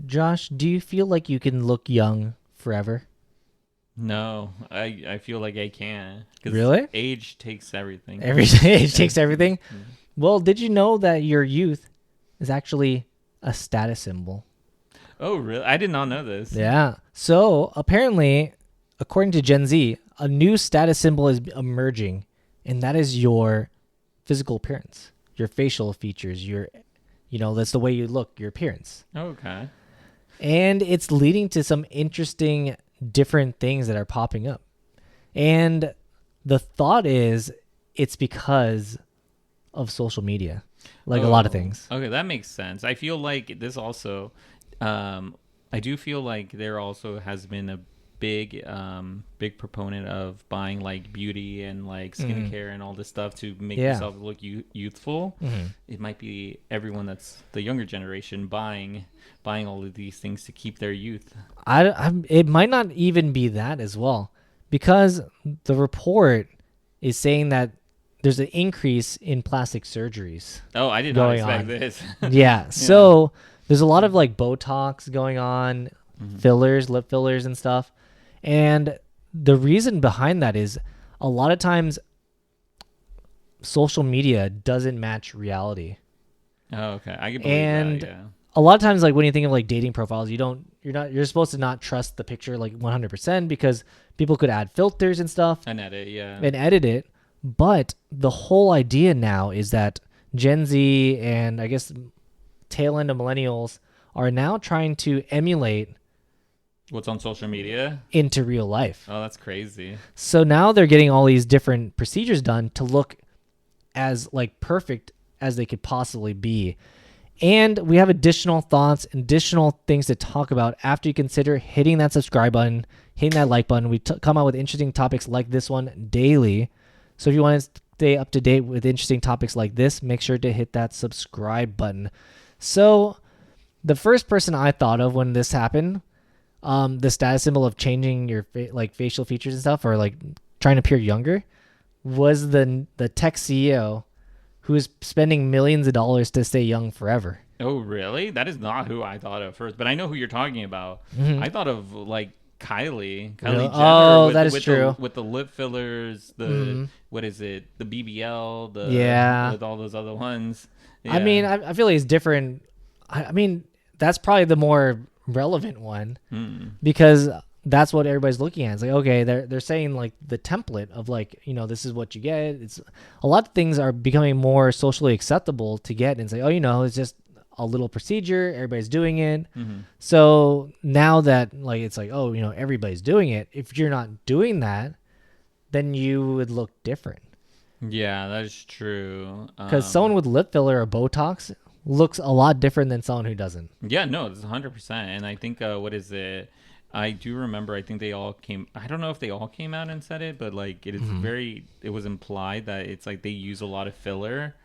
Josh, do you feel like you can look young forever? No, I feel like I can't. Because Really? age takes everything. Every age takes everything. Mhm. Well, did you know that your youth is actually a status symbol? Oh, really? I did not know this. Yeah. So apparently, according to Gen Z, a new status symbol is emerging, and that is your physical appearance, your facial features, that's the way you look, your appearance. Okay. And it's leading to some interesting different things that are popping up. And the thought is it's because of social media, like a lot of things. Okay, that makes sense. I feel like this also, I do feel like there also has been a big proponent of buying like beauty and like skincare and all this stuff to make Yeah. yourself look youthful. Mm-hmm. It might be everyone that's the younger generation buying all of these things to keep their youth. It might not even be that as well, because the report is saying that there's an increase in plastic surgeries. Oh, I did not Going expect on. this. Yeah. So there's a lot of like Botox going on, Mhm. fillers, lip fillers and stuff. And the reason behind that is a lot of times social media doesn't match reality. Oh, okay. I can believe And that. Yeah. a lot of times, like when you think of like dating profiles, you're supposed to not trust the picture like 100% because people could add filters and stuff An edit. Yeah. and edit it. But the whole idea now is that Gen Z and I guess tail end of millennials are now trying to emulate What's on social media? into real life. Oh, that's crazy. So now they're getting all these different procedures done to look as like perfect as they could possibly be. And we have additional thoughts, additional things to talk about after you consider hitting that subscribe button, hitting that like button. We come out with interesting topics like this one daily. So if you want to stay up to date with interesting topics like this, make sure to hit that subscribe button. So the first person I thought of when this happened, the status symbol of changing your like facial features and stuff, or like trying to appear younger, was the tech CEO who is spending millions of dollars to stay young forever. Oh, really? That is not who I thought of first, but I know who you're talking about. Mhm. I thought of like Kylie Really? Jenner. Oh, that is true. With the lip fillers, Mhm. what is it? The BBL, Yeah. with all those other ones. I Yeah. mean, I feel like it's different. I mean, that's probably the more relevant one Hmm. because that's what everybody's looking at. It's like, okay, they're saying like the template of like, this is what you get. It's a lot of things are becoming more socially acceptable to get, and say, oh, it's just a little procedure. Everybody's doing it. Mhm. So now that like it's like, oh, everybody's doing it. If you're not doing that, then you would look different. Yeah, that is true. Because someone with lip filler or Botox looks a lot different than someone who doesn't. Yeah, no, it's 100%. And I think what is it? I do remember. I think they all came. I don't know if they all came out and said it, but like it is it was implied that it's like they use a lot of filler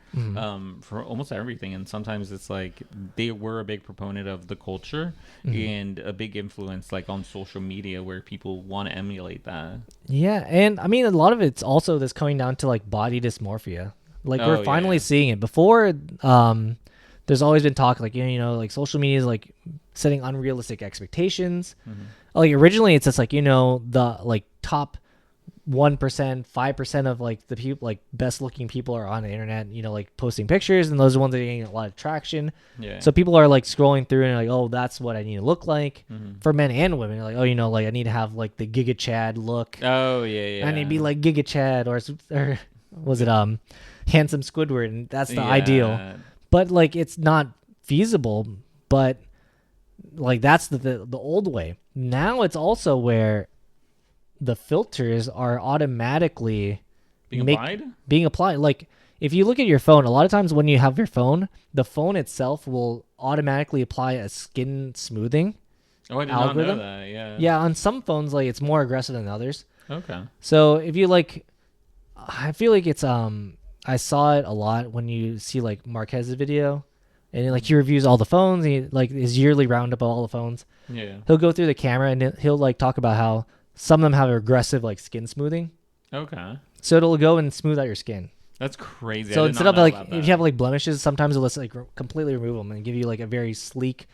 for almost everything, and sometimes it's like they were a big proponent of the culture and a big influence like on social media where people want to emulate that. Yeah, and I mean a lot of it's also this coming down to like body dysmorphia. Like Oh, we're finally yeah. seeing it. Before, there's always been talk like like social media is like setting unrealistic expectations. Like originally it's just like the like top 1%, 5% of like the people like best looking people are on the internet, like posting pictures, and those are the ones that are getting a lot of traction. Yeah. So people are like scrolling through and like, oh, that's what I need to look like for men and women. Like, oh, like I need to have like the Giga Chad look. Oh yeah. I need to be like Giga Chad or was it handsome Squidward, and that's the ideal. But like it's not feasible. But like that's the old way. Now it's also where the filters are automatically being applied. Like if you look at your phone, a lot of times when you have your phone, the phone itself will automatically apply a skin smoothing Oh, I did algorithm. not know that. Yeah. Yeah, on some phones like it's more aggressive than others. Okay. So if you like, I feel like it's I saw it a lot when you see like Marquez's video, and like he reviews all the phones. He like his yearly roundup of all the phones. Yeah. He'll go through the camera and he'll like talk about how some of them have aggressive like skin smoothing. Okay. So it'll go and smooth out your skin. That's crazy. So I did instead not of know like about if that. you have like blemishes, sometimes it'll just like completely remove them and give you like a very sleek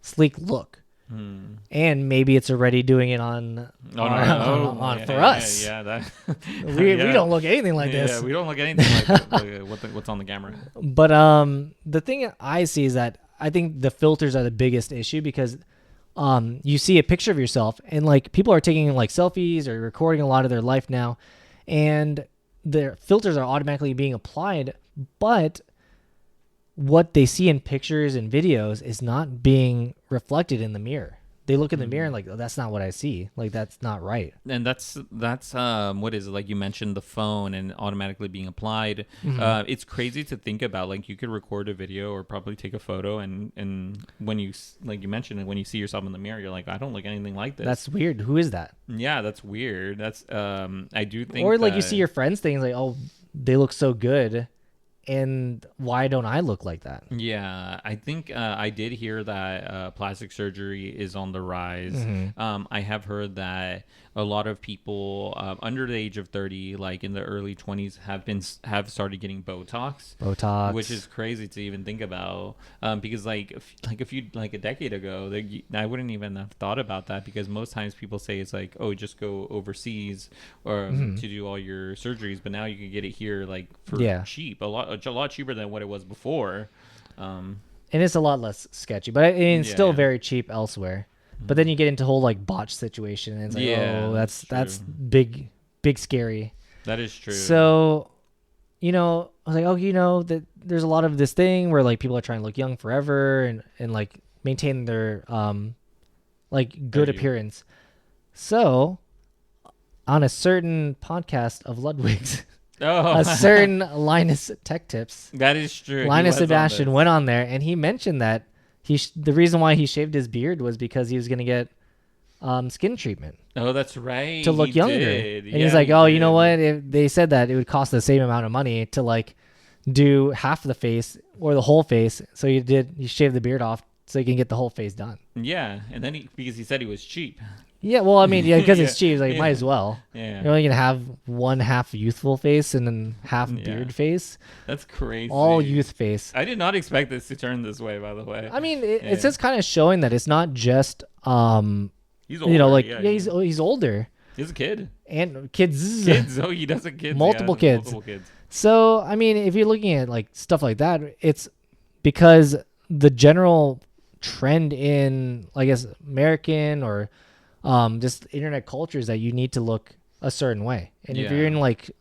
sleek look. And maybe it's already doing it on for us. Yeah, that We don't look anything like this. Yeah, we don't look anything like what's on the camera. But the thing I see is that I think the filters are the biggest issue because you see a picture of yourself and like people are taking like selfies or recording a lot of their life now, and their filters are automatically being applied, but what they see in pictures and videos is not being reflected in the mirror. They look in the mirror and like, oh, that's not what I see. Like, that's not right. And that's what is it, like you mentioned the phone and automatically being applied. It's crazy to think about. Like, you could record a video or probably take a photo, and when you, like you mentioned, and when you see yourself in the mirror, you're like, I don't look anything like this. That's weird. Who is that? Yeah, that's weird. That's I do think. Or like you see your friends things like, oh, they look so good, and why don't I look like that? Yeah, I think I did hear that plastic surgery is on the rise. I have heard that a lot of people under the age of 30, like in the early 20s, have started getting Botox, which is crazy to even think about. Because like a decade ago, I wouldn't even have thought about that, because most times people say it's like, oh, just go overseas or to do all your surgeries, but now you can get it here like for cheap, a lot cheaper than what it was before. And it's a lot less sketchy, but it's still very cheap elsewhere. But then you get into whole like botched situation, and it's like, oh, that's big scary. That is true. So, I was like, oh, that there's a lot of this thing where like people are trying to look young forever and like maintain their like good appearance. So, on a certain podcast of Ludwig's, a certain Linus Tech Tips, that is true. Linus Sebastian went on there, and he mentioned that the reason why he shaved his beard was because he was going to get skin treatment. Oh, that's right. To look younger. And he's like, you know what? If they said that it would cost the same amount of money to like do half the face or the whole face. So he shaved the beard off so he can get the whole face done. Yeah. And then because he said he was cheap. Yeah, well, I mean, because it's cheap, like, might as well. Yeah. You're only going to have one half youthful face and then half beard face. That's crazy. All youth face. I did not expect this to turn this way, by the way. I mean, it's just kind of showing that it's not just, he's older. He's older. He's a kid. And kids. Oh, he does have kids. Multiple kids. So, I mean, if you're looking at, like, stuff like that, it's because the general trend in, I guess, American or just internet culture is that you need to look a certain way. And if you're in like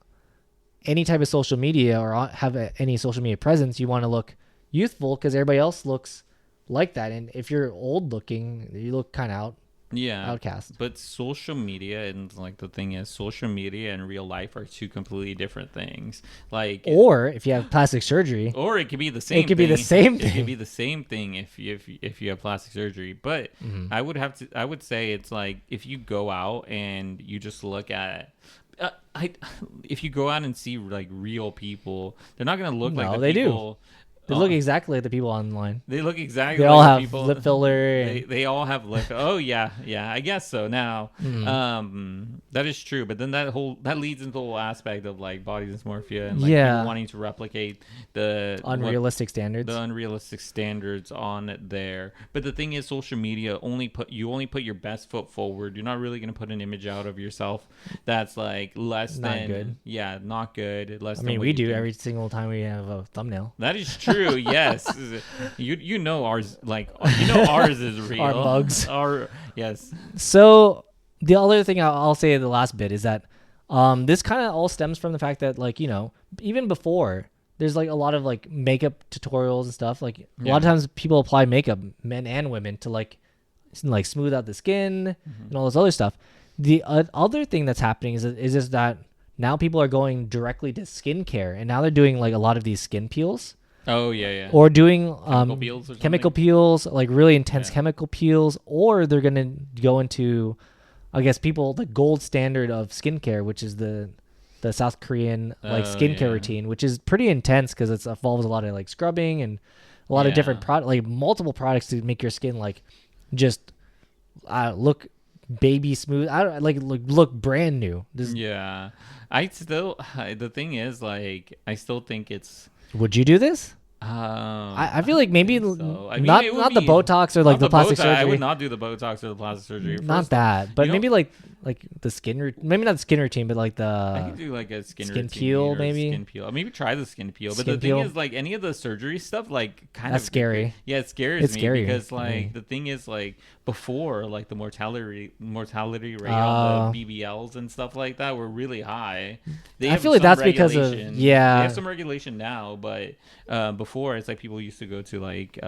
any type of social media or have any social media presence, you want to look youthful because everybody else looks like that. And if you're old looking, you look kind of outcast. But social media, and like the thing is, social media and real life are two completely different things. Like, or if you have plastic surgery, or it could be the same. It could be the same thing. It could be the same thing if you have plastic surgery. But I would say it's like if you go out and you just look at. If you go out and see like real people, they're not gonna look like the people. They look exactly like the people online. They look exactly they like all the have people. Lip filler. They all have lip. Oh yeah, I guess so. Now, that is true. But then that leads into the whole aspect of like body dysmorphia and like people wanting to replicate the unrealistic standards on there. But the thing is, social media only put your best foot forward. You're not really gonna put an image out of yourself that's like less than good. Yeah, not good. Less. I mean, we do every single time we have a thumbnail. That is true. Yes, you know ours ours is real. Our bugs. Yes. So the other thing I'll say in the last bit is that this kind of all stems from the fact that like even before there's like a lot of like makeup tutorials and stuff. Like a lot of times people apply makeup, men and women, to like smooth out the skin and all this other stuff. The other thing that's happening is just that now people are going directly to skincare, and now they're doing like a lot of these skin peels. Oh yeah. Or doing chemical peels, like really intense chemical peels, or they're gonna go into, I guess, the gold standard of skincare, which is the South Korean skincare routine, which is pretty intense because it involves a lot of like scrubbing and a lot of different multiple products to make your skin like just look baby smooth. Look brand new. The thing is, like, I still think it's. Would you do this? I feel like maybe so. I mean, not it would not the be- Botox or like the plastic Botox. I surgery. would not do the Botox or the plastic surgery. Not First, that, but you know- maybe like the skin maybe not the skin routine, but like I could the do like a skin skin routine peel, or maybe? skin peel. Or maybe try the skin peel. But Skin the thing peel? is, like any of the surgery stuff, like kind That's of scary. Yeah, it scares It's me scary because for like me. the thing is, like before, like the mortality rate on the BBLs and stuff like that were really high. They I have feel like some that's because of regulation. They yeah. have some regulation now, but before it's like people used to go to like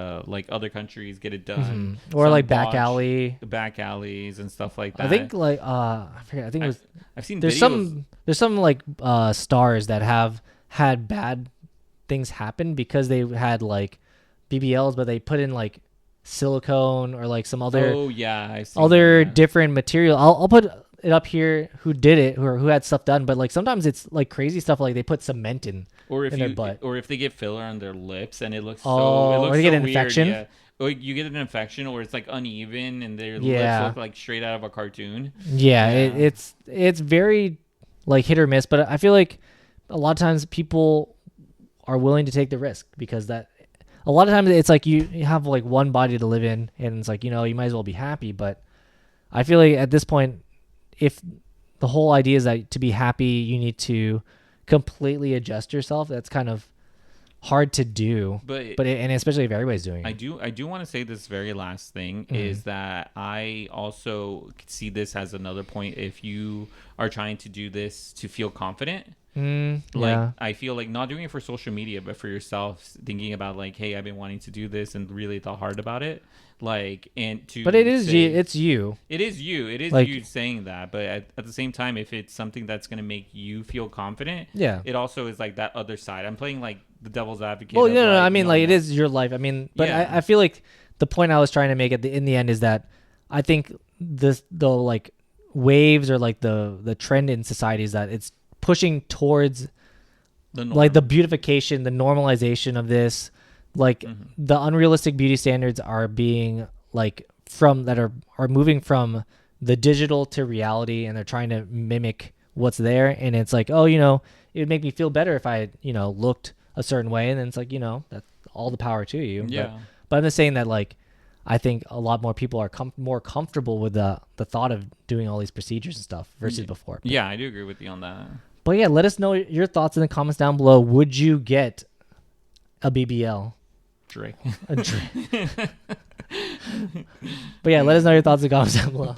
other countries get it done Or Some like back botched- alley. the back alleys and stuff like that. I think like I forget. I think it was I've seen there's videos. some like stars that have had bad things happen because they had like BBLs, but they put in like silicone or like some other Oh yeah, I see. other different material. I'll put it up here who did it who had stuff done, but like sometimes it's like crazy stuff like they put cement in or their butt. or if they get filler on their lips and it looks Oh, so it or looks they get so an weird, infection? yeah. Or you get an infection or it's like uneven and their Yeah. lips look like straight out of a cartoon. Yeah, Yeah. it's very like hit or miss, but I feel like a lot of times people are willing to take the risk because that a lot of times it's like you have like one body to live in and it's like, you know, you might as well be happy, but I feel like at this point if the whole idea is that to be happy you need to completely adjust yourself, that's kind of hard to do. And especially if everybody's doing it. I do want to say this very last thing Mm-hmm. is that I also see this as another point if you are trying to do this to feel confident. Like yeah. I feel like not doing it for social media but for yourself, thinking about like, hey, I've been wanting to do this and really thought hard about it, like, and to But it is say, it's you. it is you Like- you saying that, but at the same time, if it's something that's going to make you feel confident, Yeah. it also is like that other side. I'm playing like the devil's advocate. Well, of, no, like, I mean, no, like it no. is your life. I mean, but Yeah. I feel like the point I was trying to make in the end is that I think the like waves or like the trend in society is that it's pushing towards The like the norm. beautification, the normalization of this, like Mm-hmm. the unrealistic beauty standards are being like are moving from the digital to reality, and they're trying to mimic what's there. And it's like, oh, you know, it would make me feel better if I, you know, looked a certain way. And then it's like, you know, that's all the power to you. Yeah. But I'm just saying that like I think a lot more people are more comfortable with the thought of doing all these procedures and stuff versus before. Yeah, I do agree with you on that. But yeah, let us know your thoughts in the comments down below. Would you get a BBL? Drake. But yeah, let us know your thoughts in the comments down below.